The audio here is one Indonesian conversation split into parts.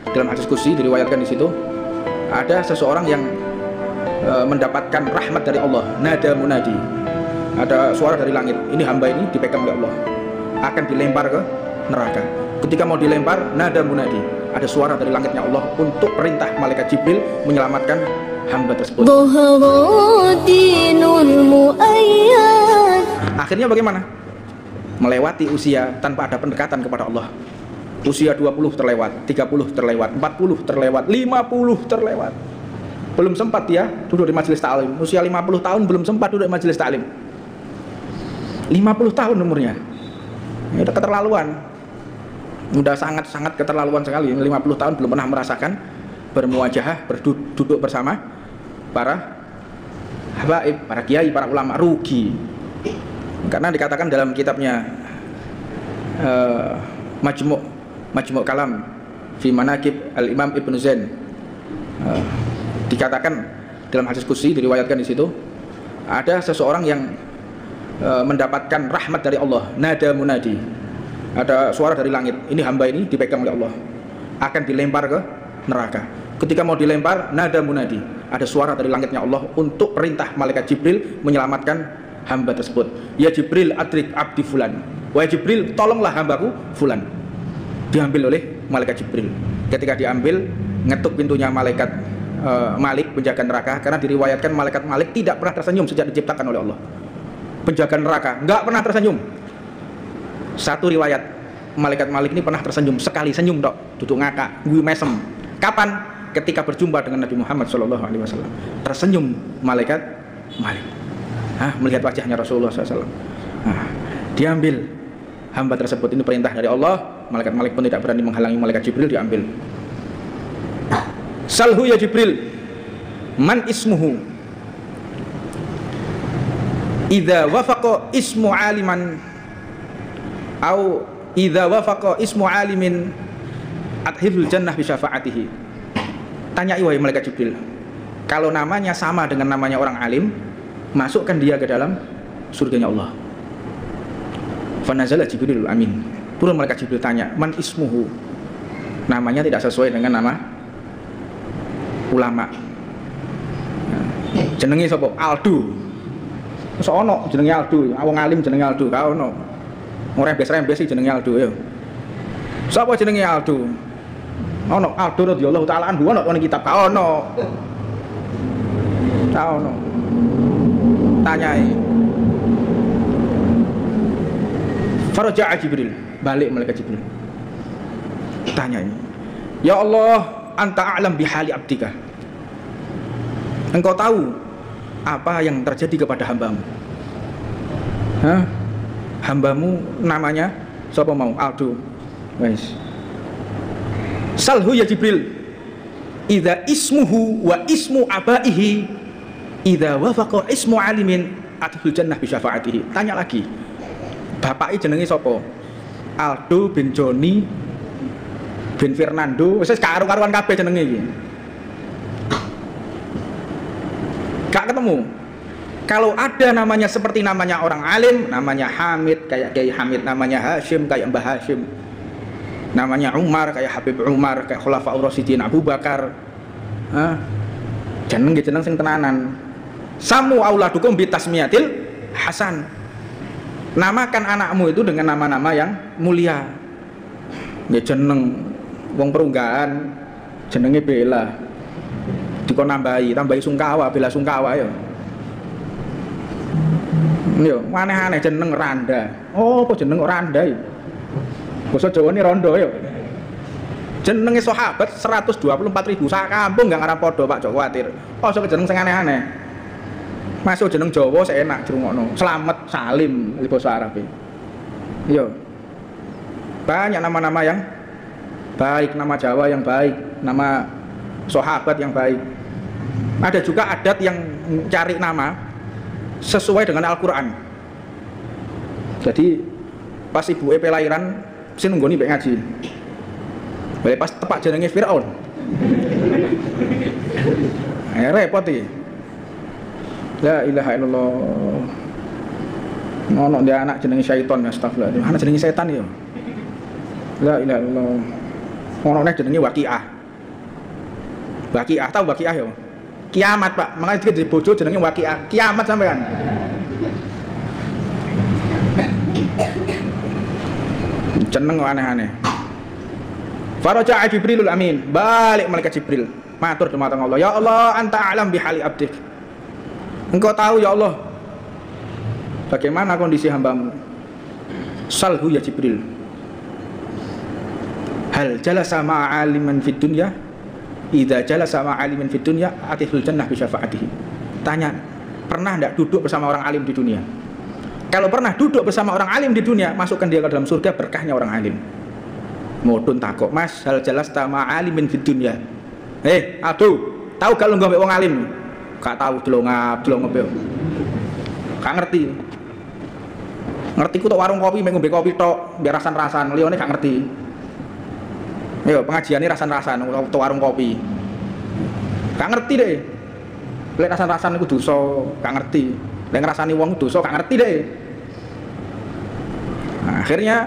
Dalam hadis qudsi diriwayatkan di situ ada seseorang yang mendapatkan rahmat dari Allah, nada munadi, ada suara dari langit, ini hamba ini dipegang oleh Allah, akan dilempar ke neraka. Ketika mau dilempar, nada munadi, ada suara dari langitnya Allah untuk perintah malaikat Jibril menyelamatkan hamba tersebut. Akhirnya bagaimana? Melewati usia tanpa ada pendekatan kepada Allah. Usia 20 terlewat, 30 terlewat, 40 terlewat, 50 terlewat. Belum sempat dia duduk di majelis taklim. Usia 50 tahun belum sempat duduk di majelis taklim. 50 tahun umurnya. Ini udah keterlaluan. Udah sangat-sangat keterlaluan sekali. 50 tahun belum pernah merasakan bermuajahah, duduk bersama para habaib, para kiai, para ulama. Rugi. Karena dikatakan dalam kitabnya Majmu' Kalam fi Manaqib Al-Imam Ibnu Zain, dikatakan dalam hadis qudsi diriwayatkan di situ ada seseorang yang mendapatkan rahmat dari Allah, nada munadi, ada suara dari langit, ini hamba ini dipegang oleh Allah, akan dilempar ke neraka. Ketika mau dilempar, nada munadi, ada suara dari langitnya Allah untuk perintah malaikat Jibril menyelamatkan hamba tersebut. Ya Jibril adrik abdi fulan, wahai Jibril tolonglah hambaku fulan. Diambil oleh malaikat Jibril. Ketika diambil, ngetuk pintunya malaikat Malik, penjaga neraka, karena diriwayatkan malaikat Malik tidak pernah tersenyum sejak diciptakan oleh Allah. Penjaga neraka nggak pernah tersenyum. Satu riwayat, malaikat Malik ini pernah tersenyum sekali, senyum dok, duduk ngakak, gue mesem. Kapan? Ketika berjumpa dengan Nabi Muhammad SAW, tersenyum malaikat Malik. Melihat wajahnya Rasulullah SAW. Diambil hamba tersebut, ini perintah dari Allah. Malaikat Malik pun tidak berani menghalangi malaikat Jibril, diambil. Salhu ya Jibril, man ismuhu idza wafaqa ismu aliman au idza wafaqa ismu alimin adkhilul jannah bi syafaatihi. Tanyai wahai malaikat Jibril, kalau namanya sama dengan namanya orang alim, masukkan dia ke dalam surganya Allah. Fanazala Jibril amin. Turun malaikat Jibril tanya, man ismuhu, namanya tidak sesuai dengan nama ulama. Jenenge sapa? Aldu. Wis ana jenenge Aldu, wong alim jenenge Aldu, ka ono. Ora rembes-rembes sih jenenge Aldu ya. Sapa jenenge Aldu? Ono Aldu radhiyallahu taala anhu, ono ning kitab ka ono. Ta ono. Tanyai. Faraja'a Jibril, balik malaikat Jibril. Tanya ini, ya Allah, anta a'lam bihali abdika. Engkau tahu apa yang terjadi kepada hambamu. Hambamu namanya siapa mau? Aldo. Wes. Salhu ya Jibril, idza ismuhu wa ismu abaihi idza wafaqa ismu alimin adkhul jannah bi syafaatihi. Tanya lagi. Bapaknya jenenge sapa? Aldo bin Joni bin Fernando, wis karo-karuan kabeh jenenge iki. Gak ketemu. Kalau ada namanya seperti namanya orang alim, namanya Hamid kayak Kiai Hamid, namanya Hashim kayak Mbah Hashim, namanya Umar kayak Habib Umar, kayak Khulafaur Rasyidin Abu Bakar. Jeneng sing tenanan. Samu auladukum bitasmiyatil hasan. Namakan anakmu itu dengan nama-nama yang mulia. Ya jeneng wong perunggahan, jenenge Bella. Dikon tambahi Sungkawa, Bella Sungkawa ya. Yo, aneh-aneh jeneng Randa. Oh, apa jeneng Randa ya? Basa Jawane Rondo ya. Jenenge sahabat 124.000 sak kampung gak ngarep padha Pak Joko Watir. Ojo jeneng sing aneh-aneh. Masuk jeneng Jawa seenak dirungokno. Slamet, Salim di bahasa Arab. Iya. Banyak nama-nama yang baik, nama Jawa yang baik, nama sahabat yang baik. Ada juga adat yang cari nama sesuai dengan Al-Qur'an. Jadi pas ibu lahiran sing nunggoni mbek ngaji. Pas tepak jenenge Firaun. Repot iki. La ilaha illallah. Ono dia anak jenenge syaiton, astagfirullah. Anak jenenge setan ya. La ilaha illallah. Ono neh jenenge Waqiah. Waqiah tahu Waqiah ya? Kiamat, Pak. Makanya dia di bojo jenenge Waqiah. Kiamat sampean. Jeneng aneh-aneh. Faraja'a Jibrilul Amin, balik malaikat Jibril, matur dumateng Allah, ya Allah, anta a'lam bihali abdik. Engkau tahu ya Allah bagaimana kondisi hambamu. Salhu ya Jibril. Hal jalasa ma'a aliman fid dunya? Idza jalasa ma'a aliman fid dunya atihul jannah bi syafaatihi. Tanya, pernah enggak duduk bersama orang alim di dunia? Kalau pernah duduk bersama orang alim di dunia, masukkan dia ke dalam surga berkahnya orang alim. Modun takok, Mas, hal jelas sama alimin fid dunya. Aduh, tahu gak lu ngombe wong alim? Gak tahu, delongap gak ngerti. Ngerti ku tok warung kopi, ngombe kopi tok, biar rasan-rasan, liyane gak ngerti. Yo, pengajiane rasan-rasan tok warung kopi. Gak ngerti deh. Lek rasan-rasan iku dosa, gak ngerti. Lek ngrasani wong dosa, gak ngerti deh. Nah, akhirnya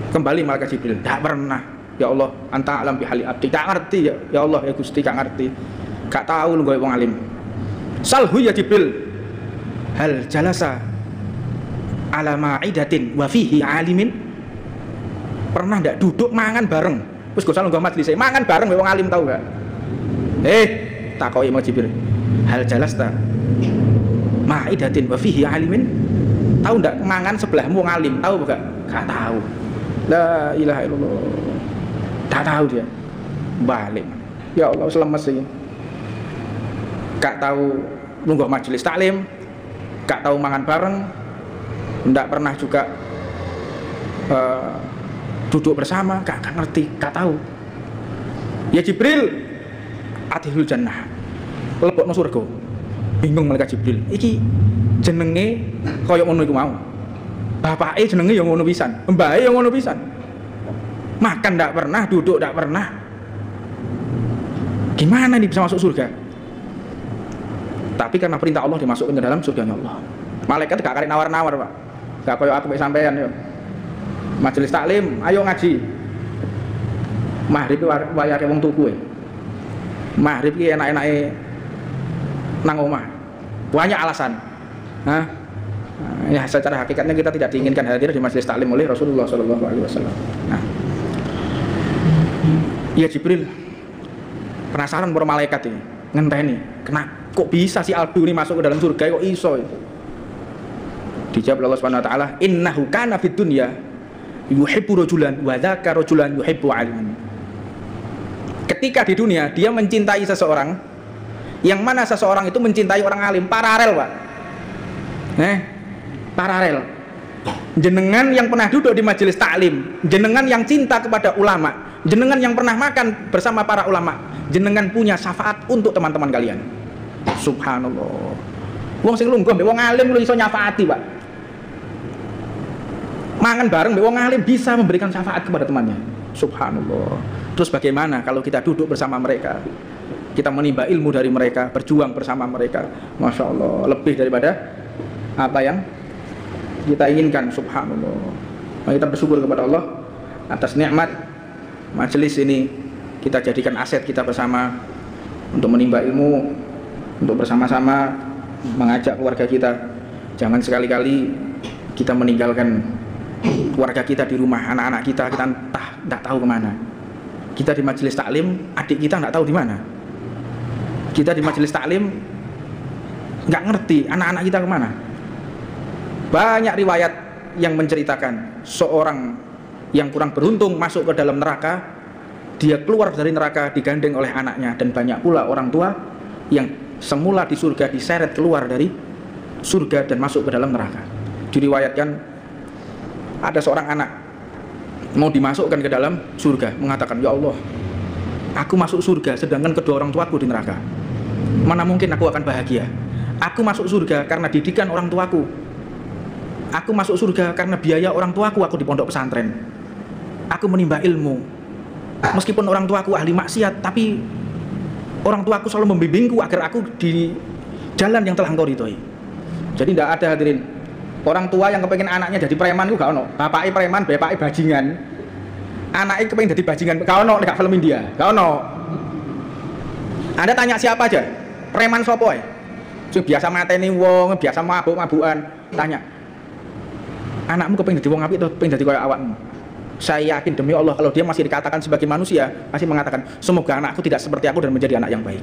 kembali malaikat Jibril, tak pernah ya Allah anta alam bihali abdi, tak ngerti ya Allah ya Gusti, gak ngerti, gak tahu lu gawe wong alim. Salhu ya Jibril, hal jalasa ala ma'idatin wa fihi alimin, pernah ndak duduk mangan bareng wis gak usah lu majelis mangan bareng wong alim, tahu gak? Takoki malaikat Jibril, hal jalasta ma'idatin wa fihi alimin, tahu ndak mangan sebelahmu wong alim, tahu gak? Gak tahu. La ilaha illallah. Tak tahu dia. Balik. Ya Allah, selemes sih. Gak tahu nunggu majelis taklim, gak tahu mangan bareng, ndak pernah juga duduk bersama, gak ngerti, gak tahu. Ya Jibril, atihul jannah, lebokno surga. Bingung malaikat Jibril. Iki jenenge kaya ngono iku mau. Bapake jenenge yang ngono pisan, mbake yang ngono pisan. Makan ndak pernah, duduk ndak pernah. Gimana nih bisa masuk surga? Tapi karena perintah Allah dimasukkan ke dalam surganya Allah. Malaikat gak karek nawar-nawar, Pak. Gak koyo aku mek sampean yo. Majelis taklim, ayo ngaji. Maghrib wayake wong tuku. Maghrib ki enak-enake nang omah. Banyak alasan. Ya secara hakikatnya kita tidak diinginkan hadir di majelis taklim oleh Rasulullah SAW. Nah, ya Jibril penasaran para malaikat ini ngenteni, kok bisa si Albu ini masuk ke dalam surga, kok iso? Dijawab Allah Subhanahu wa taala, innahu kana fid dunya yuhibbu rajulan wa dzaka rajulan yuhibbu aliman. Ketika di dunia dia mencintai seseorang, yang mana seseorang itu mencintai orang alim, paralel, Pak. Paralel. Jenengan yang pernah duduk di majelis taklim, jenengan yang cinta kepada ulama, jenengan yang pernah makan bersama para ulama, jenengan punya syafaat untuk teman-teman kalian. Subhanallah. Wong sing lungguh mbek wong alim lu iso nyafaati, Pak. Mangan bareng mbek wong alim bisa memberikan syafaat kepada temannya. Subhanallah. Terus bagaimana kalau kita duduk bersama mereka? Kita menimba ilmu dari mereka, berjuang bersama mereka. Masya Allah, lebih daripada apa yang kita inginkan. Subhanallah. Mari kita bersyukur kepada Allah atas nikmat majelis ini. Kita jadikan aset kita bersama untuk menimba ilmu, untuk bersama-sama mengajak keluarga kita. Jangan sekali-kali kita meninggalkan keluarga kita di rumah, anak-anak kita entah tidak tahu kemana. Kita di majelis taklim, adik kita tidak tahu di mana. Kita di majelis taklim nggak ngerti anak-anak kita kemana. Banyak riwayat yang menceritakan seorang yang kurang beruntung masuk ke dalam neraka, dia keluar dari neraka digandeng oleh anaknya, dan banyak pula orang tua yang semula di surga diseret keluar dari surga dan masuk ke dalam neraka. Diriwayatkan ada seorang anak mau dimasukkan ke dalam surga, mengatakan, ya Allah, aku masuk surga sedangkan kedua orang tuaku di neraka. Mana mungkin aku akan bahagia? Aku masuk surga karena didikan orang tuaku. Aku masuk surga karena biaya orang tuaku, aku di pondok pesantren. Aku menimba ilmu. Meskipun orang tuaku ahli maksiat, tapi orang tuaku selalu membimbingku agar aku di jalan yang telah engkau ridhoi. Jadi tidak ada, hadirin, orang tua yang kepengen anaknya jadi preman itu gak ono. Bapaknya preman, bapaknya bajingan. anaknya kepengen jadi bajingan, gak ono nek film India, gak ono. Anda tanya siapa aja, preman sopo ae, sing biasa mateni wong, biasa mabuk-mabukan, tanya, anakmu kepengen jadi wong apik atau kepengen jadi kayak awakmu? Saya yakin demi Allah kalau dia masih dikatakan sebagai manusia, pasti mengatakan semoga anakku tidak seperti aku dan menjadi anak yang baik.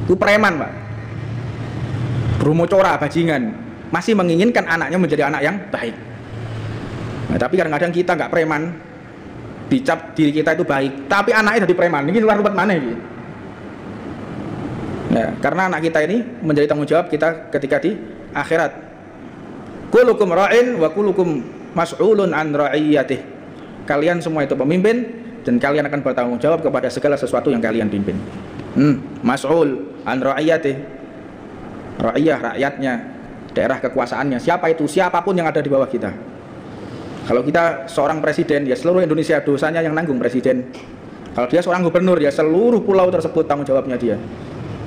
Itu preman, Pak. Berumocora, bajingan, masih menginginkan anaknya menjadi anak yang baik. Nah, tapi kadang-kadang kita nggak preman, dicap diri kita itu baik, tapi anaknya jadi preman. Ini luar rumput mana ini? Ya, karena anak kita ini menjadi tanggung jawab kita ketika di akhirat. Kullukum ra'in wa kullukum mas'ulun an ra'iyatih. Kalian semua itu pemimpin dan kalian akan bertanggung jawab kepada segala sesuatu yang kalian pimpin. Mas'ul an ra'iyatih. Ra'iyah, rakyatnya, daerah kekuasaannya. Siapa itu? Siapapun yang ada di bawah kita. Kalau kita seorang presiden, ya seluruh Indonesia dosanya yang nanggung presiden. Kalau dia seorang gubernur, ya seluruh pulau tersebut tanggung jawabnya dia.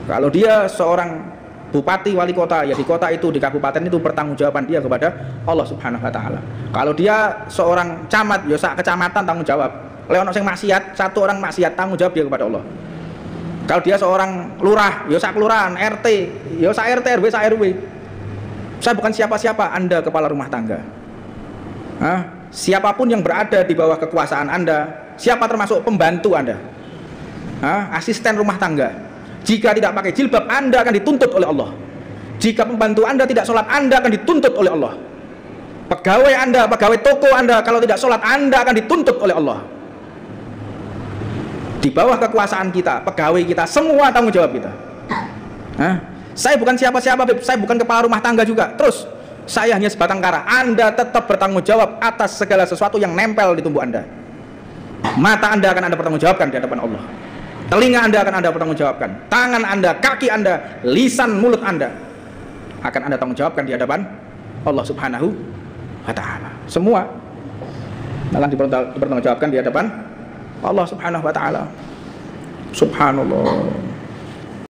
Kalau dia seorang bupati, wali kota, ya di kota itu, di kabupaten itu pertanggungjawaban dia kepada Allah Subhanahu wa taala. Kalau dia seorang camat, ya sak kecamatan tanggung jawab. Leono sing maksiat, satu orang maksiat, tanggung jawab dia kepada Allah. Kalau dia seorang lurah, ya sak kelurahan, RT, ya sak RT, RW, sak RW. Saya bukan siapa-siapa, Anda kepala rumah tangga. Siapapun yang berada di bawah kekuasaan Anda, siapa termasuk pembantu Anda, asisten rumah tangga, jika tidak pakai jilbab Anda akan dituntut oleh Allah. Jika pembantu Anda tidak sholat Anda akan dituntut oleh Allah. Pegawai Anda, pegawai toko Anda kalau tidak sholat Anda akan dituntut oleh Allah. Di bawah kekuasaan kita, pegawai kita, semua tanggung jawab kita. Saya bukan siapa-siapa, saya bukan kepala rumah tangga juga. Terus saya hanya sebatang kara. Anda tetap bertanggung jawab atas segala sesuatu yang nempel di tubuh Anda. Mata Anda akan Anda pertanggungjawabkan di hadapan Allah. Telinga Anda akan Anda pertanggungjawabkan. Tangan Anda, kaki Anda, lisan, mulut Anda akan Anda tanggungjawabkan di hadapan Allah Subhanahu wa ta'ala. Semua akan dipertanggungjawabkan di hadapan Allah Subhanahu wa ta'ala. Subhanallah.